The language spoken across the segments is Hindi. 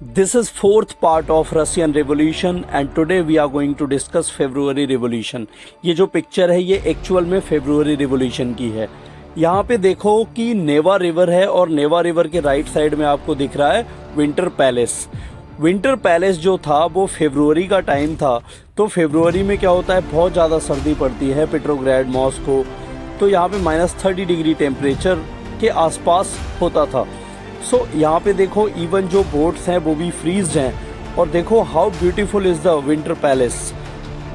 This is fourth part of Russian Revolution and today we are going to discuss February Revolution। ये जो पिक्चर है ये एक्चुअल में फेब्रुअरी रिवोल्यूशन की है। यहाँ पे देखो कि नेवा रिवर है और नेवा रिवर के राइट साइड में आपको दिख रहा है विंटर पैलेस। विंटर पैलेस जो था वो फेब्रुअरी का टाइम था, तो फेब्रुअरी में क्या होता है, बहुत ज़्यादा सर्दी पड़ती है पेट्रोग्राड मॉस्को, तो यहाँ पे -30 डिग्री टेम्परेचर के आसपास होता था। सो यहाँ पे देखो इवन जो बोट्स हैं वो भी फ्रीज्ड हैं और देखो how beautiful is the winter palace.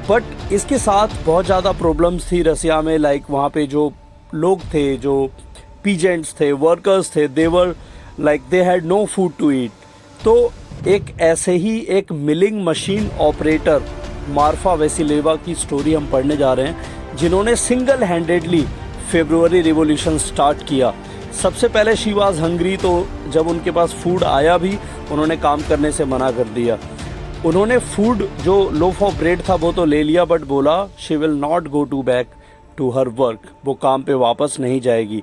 But इसके साथ बहुत ज़्यादा प्रॉब्लम्स थी रसिया में। लाइक वहाँ पे जो लोग थे, जो पीजेंट्स थे, वर्कर्स थे, they had no food to eat. तो एक ऐसे ही एक milling machine operator Marfa Vasilyeva की स्टोरी हम पढ़ने जा रहे हैं, जिन्होंने single handedly February revolution start किया। सबसे पहले शी वाज हंग्री, तो जब उनके पास फूड आया भी उन्होंने काम करने से मना कर दिया। उन्होंने फूड जो लोफ ऑफ ब्रेड था वो तो ले लिया, बट बोला she will not go to back to her work, वो काम पे वापस नहीं जाएगी।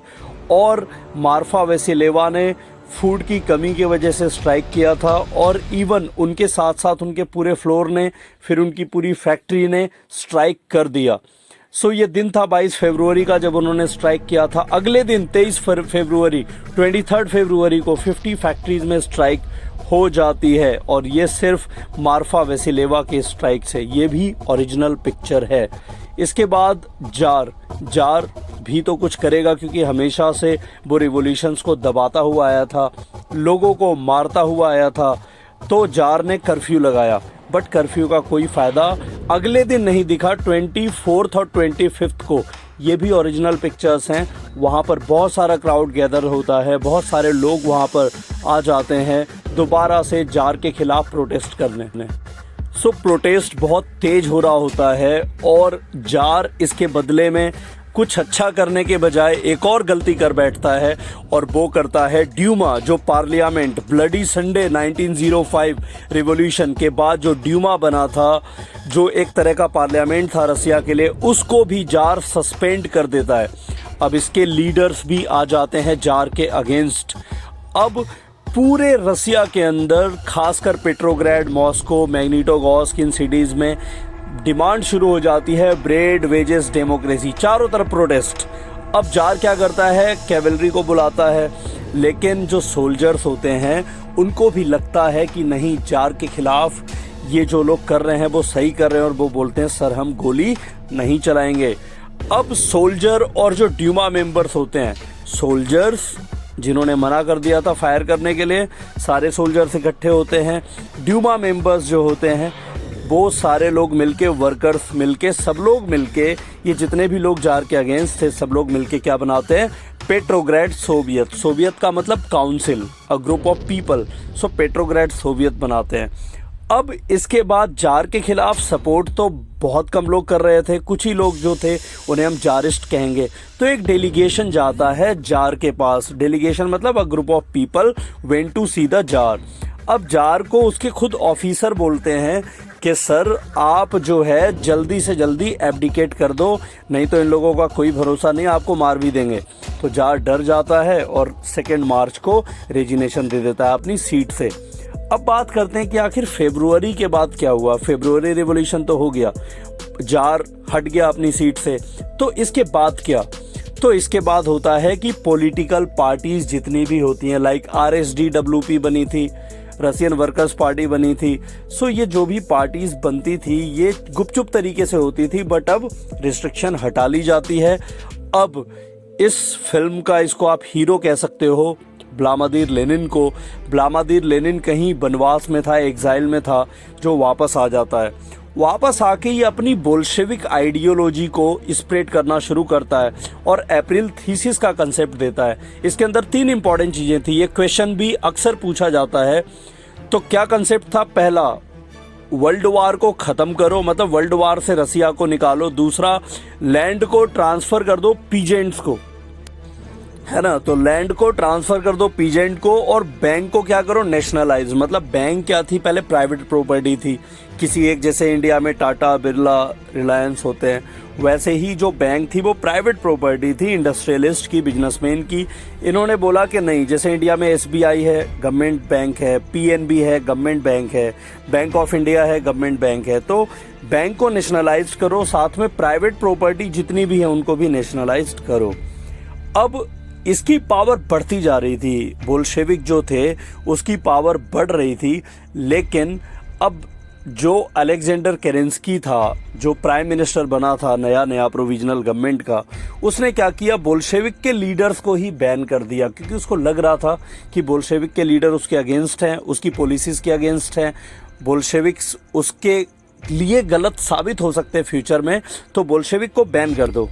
और मार्फा वेसिलेवा ने फूड की कमी की वजह से स्ट्राइक किया था और इवन उनके साथ साथ उनके पूरे फ्लोर ने, फिर उनकी पूरी फैक्ट्री ने स्ट्राइक कर दिया। सो ये दिन था 22 फरवरी का जब उन्होंने स्ट्राइक किया था। अगले दिन 23 फरवरी 23 फरवरी को 50 फैक्ट्रीज में स्ट्राइक हो जाती है और ये सिर्फ मार्फा वेसिलेवा के स्ट्राइक से। ये भी ओरिजिनल पिक्चर है। इसके बाद जार भी तो कुछ करेगा, क्योंकि हमेशा से वो रिवॉल्यूशंस को दबाता हुआ आया था, लोगों को मारता हुआ आया था। तो जार ने कर्फ्यू लगाया, बट कर्फ्यू का कोई फ़ायदा अगले दिन नहीं दिखा। 24 और 25 को, ये भी ओरिजिनल पिक्चर्स हैं, वहाँ पर बहुत सारा क्राउड गैदर होता है, बहुत सारे लोग वहाँ पर आ जाते हैं दोबारा से जार के खिलाफ प्रोटेस्ट करने। सो प्रोटेस्ट बहुत तेज हो रहा होता है और जार इसके बदले में कुछ अच्छा करने के बजाय एक और गलती कर बैठता है और वो करता है ड्यूमा, जो पार्लियामेंट ब्लडी संडे 1905 रिवॉल्यूशन के बाद जो ड्यूमा बना था, जो एक तरह का पार्लियामेंट था रसिया के लिए, उसको भी जार सस्पेंड कर देता है। अब इसके लीडर्स भी आ जाते हैं जार के अगेंस्ट। अब पूरे रसिया के अंदर, खासकर पेट्रोग्राड, मॉस्को, मैग्नीटोगॉर्स्क, इन सिटीज़ में डिमांड शुरू हो जाती है ब्रेड, वेजेस, डेमोक्रेसी। चारों तरफ प्रोटेस्ट। अब जार क्या करता है, कैवलरी को बुलाता है, लेकिन जो सोल्जर्स होते हैं उनको भी लगता है कि नहीं, जार के खिलाफ ये जो लोग कर रहे हैं वो सही कर रहे हैं, और वो बोलते हैं सर हम गोली नहीं चलाएंगे। अब सोल्जर और जो ड्यूमा मेंबर्स होते हैं, सोल्जर्स जिन्होंने मना कर दिया था फायर करने के लिए, सारे सोल्जर्स इकट्ठे होते हैं। ड्यूमा मेंबर्स जो होते हैं वो सारे लोग मिलके, वर्कर्स मिलके, सब लोग मिलके, ये जितने भी लोग जार के अगेंस्ट थे सब लोग मिलके क्या बनाते हैं, पेट्रोग्राड सोवियत। सोवियत का मतलब council, a group of people. So Petrograd Soviet बनाते हैं। अब इसके बाद जार के खिलाफ सपोर्ट तो बहुत कम लोग कर रहे थे, कुछ ही लोग जो थे उन्हें हम जारिस्ट कहेंगे। तो एक डेलीगेशन जाता है जार के पास। डेलीगेशन मतलब a group of people went to see the tsar. अब जार को उसके खुद ऑफिसर बोलते हैं कि सर आप जो है जल्दी से जल्दी एब्डिकेट कर दो, नहीं तो इन लोगों का कोई भरोसा नहीं, आपको मार भी देंगे। तो जार डर जाता है और 2 मार्च को रेजिग्नेशन दे देता है अपनी सीट से। अब बात करते हैं कि आखिर फेब्रुअरी के बाद क्या हुआ। फेब्रुअरी रिवॉल्यूशन तो हो गया, जार हट गया अपनी सीट से, तो इसके बाद क्या? तो इसके बाद होता है कि पॉलिटिकल पार्टीज जितनी भी होती हैं, लाइक RSDWP बनी थी, रसियन वर्कर्स पार्टी बनी थी। सो ये जो भी पार्टीज बनती थी ये गुपचुप तरीके से होती थी, बट अब रिस्ट्रिक्शन हटा ली जाती है। अब इस फिल्म का, इसको आप हीरो कह सकते हो, व्लादिमीर लेनिन को। व्लादिमीर लेनिन कहीं वनवास में था, एग्जाइल में था, जो वापस आ जाता है। वापस आके ये अपनी बोल्शेविक आइडियोलॉजी को स्प्रेड करना शुरू करता है और अप्रैल थीसिस का कंसेप्ट देता है। इसके अंदर 3 इंपॉर्टेंट चीज़ें थी। ये क्वेश्चन भी अक्सर पूछा जाता है। तो क्या कंसेप्ट था? पहला, वर्ल्ड वार को ख़त्म करो, मतलब वर्ल्ड वार से रसिया को निकालो। दूसरा, लैंड को ट्रांसफ़र कर दो पीजेंट्स को। है ना। तो लैंड को ट्रांसफर कर दो पीजेंट को, और बैंक को क्या करो, नेशनलाइज। मतलब बैंक क्या थी, पहले प्राइवेट प्रॉपर्टी थी किसी एक, जैसे इंडिया में टाटा बिरला रिलायंस होते हैं, वैसे ही जो बैंक थी वो प्राइवेट प्रॉपर्टी थी, इंडस्ट्रियलिस्ट की, बिजनेसमैन की। इन्होंने बोला कि नहीं, जैसे इंडिया में SBI है, गवर्नमेंट बैंक है, PNB है, गवर्नमेंट बैंक है, बैंक ऑफ इंडिया है, गवर्नमेंट बैंक है, तो बैंक को नेशनलाइज करो, साथ में प्राइवेट प्रॉपर्टी जितनी भी है उनको भी नेशनलाइज करो। अब इसकी पावर बढ़ती जा रही थी, बोल्शेविक जो थे उसकी पावर बढ़ रही थी, लेकिन अब जो अलेक्जेंडर केरेंस्की था, जो प्राइम मिनिस्टर बना था नया प्रोविजनल गवर्नमेंट का, उसने क्या किया, बोल्शेविक के लीडर्स को ही बैन कर दिया, क्योंकि उसको लग रहा था कि बोल्शेविक के लीडर उसके अगेंस्ट हैं, उसकी पॉलिसीज़ के अगेंस्ट हैं, बोल्शेविक्स उसके लिए गलत साबित हो सकते हैं फ्यूचर में, तो बोल्शेविक को बैन कर दो।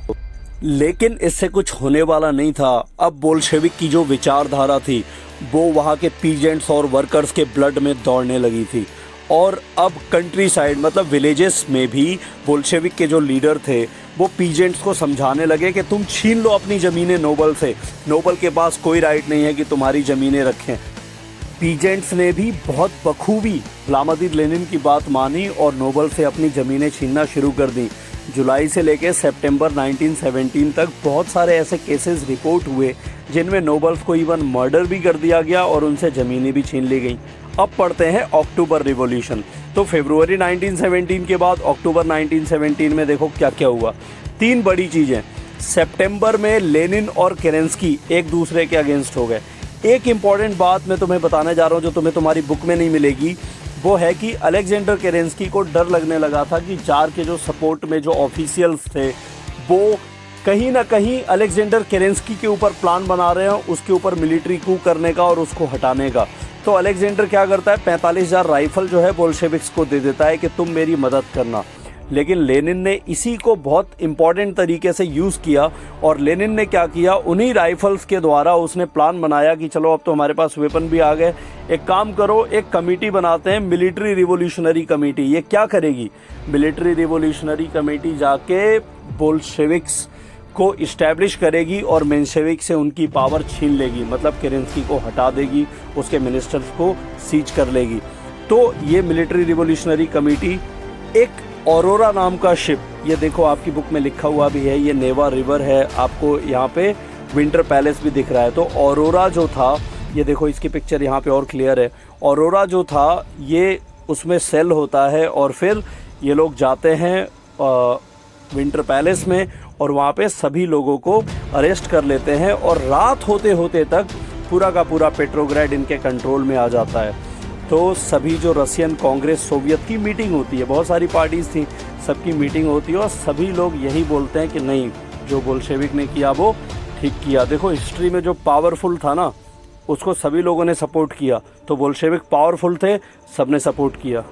लेकिन इससे कुछ होने वाला नहीं था। अब बोल्शेविक की जो विचारधारा थी वो वहाँ के पीजेंट्स और वर्कर्स के ब्लड में दौड़ने लगी थी, और अब कंट्री साइड मतलब विलेजेस में भी बोल्शेविक के जो लीडर थे वो पीजेंट्स को समझाने लगे कि तुम छीन लो अपनी ज़मीनें नोबल से, नोबल के पास कोई राइट नहीं है कि तुम्हारी ज़मीनें रखें। पीजेंट्स ने भी बहुत बखूबी व्लादिमीर लेनिन की बात मानी और नोबल से अपनी ज़मीनें छीनना शुरू कर दी। जुलाई से लेकर सितंबर 1917 तक बहुत सारे ऐसे केसेस रिपोर्ट हुए जिनमें नोबल्स को इवन मर्डर भी कर दिया गया और उनसे ज़मीनें भी छीन ली गई। अब पढ़ते हैं अक्टूबर रिवॉल्यूशन। तो फरवरी 1917 के बाद अक्टूबर 1917 में देखो क्या क्या हुआ। 3 बड़ी चीज़ें। सितंबर में लेनिन और केरेंस्की एक दूसरे के अगेंस्ट हो गए। एक इम्पॉर्टेंट बात मैं तुम्हें बताने जा रहा हूँ जो तुम्हें तुम्हारी बुक में नहीं मिलेगी, वो है कि अलेक्जेंडर केरेंस्की को डर लगने लगा था कि जार के जो सपोर्ट में जो ऑफिशियल्स थे वो कहीं ना कहीं अलेक्जेंडर केरेंस्की के ऊपर प्लान बना रहे हैं उसके ऊपर मिलिट्री कू करने का और उसको हटाने का। तो अलेक्जेंडर क्या करता है, 45,000 राइफल जो है बोल्शेविक्स को दे देता है कि तुम मेरी मदद करना। लेकिन लेनिन ने इसी को बहुत इंपॉर्टेंट तरीके से यूज़ किया, और लेनिन ने क्या किया, उन्हीं राइफल्स के द्वारा उसने प्लान बनाया कि चलो अब तो हमारे पास वेपन भी आ गए, एक काम करो, एक कमेटी बनाते हैं, मिलिट्री रिवोल्यूशनरी कमेटी। ये क्या करेगी, मिलिट्री रिवोल्यूशनरी कमेटी जाके बोल्शेविक्स को इस्टेब्लिश करेगी और मेंशेविक से उनकी पावर छीन लेगी, मतलब केरेंस्की को हटा देगी, उसके मिनिस्टर्स को सीज कर लेगी। तो ये मिलिट्री रिवोल्यूशनरी कमेटी एक ऑरोरा नाम का शिप, ये देखो आपकी बुक में लिखा हुआ भी है, ये नेवा रिवर है, आपको यहाँ पे विंटर पैलेस भी दिख रहा है। तो ऑरोरा जो था, ये देखो इसकी पिक्चर यहाँ पे और क्लियर है। ऑरोरा जो था ये उसमें सेल होता है और फिर ये लोग जाते हैं विंटर पैलेस में और वहाँ पे सभी लोगों को अरेस्ट कर लेते हैं और रात होते होते तक पूरा का पूरा पेट्रोग्राड इनके कंट्रोल में आ जाता है। तो सभी जो रशियन कांग्रेस सोवियत की मीटिंग होती है, बहुत सारी पार्टीज़ थी, सबकी मीटिंग होती है और सभी लोग यही बोलते हैं कि नहीं, जो बोल्शेविक ने किया वो ठीक किया। देखो हिस्ट्री में जो पावरफुल था ना उसको सभी लोगों ने सपोर्ट किया, तो बोल्शेविक पावरफुल थे, सबने सपोर्ट किया।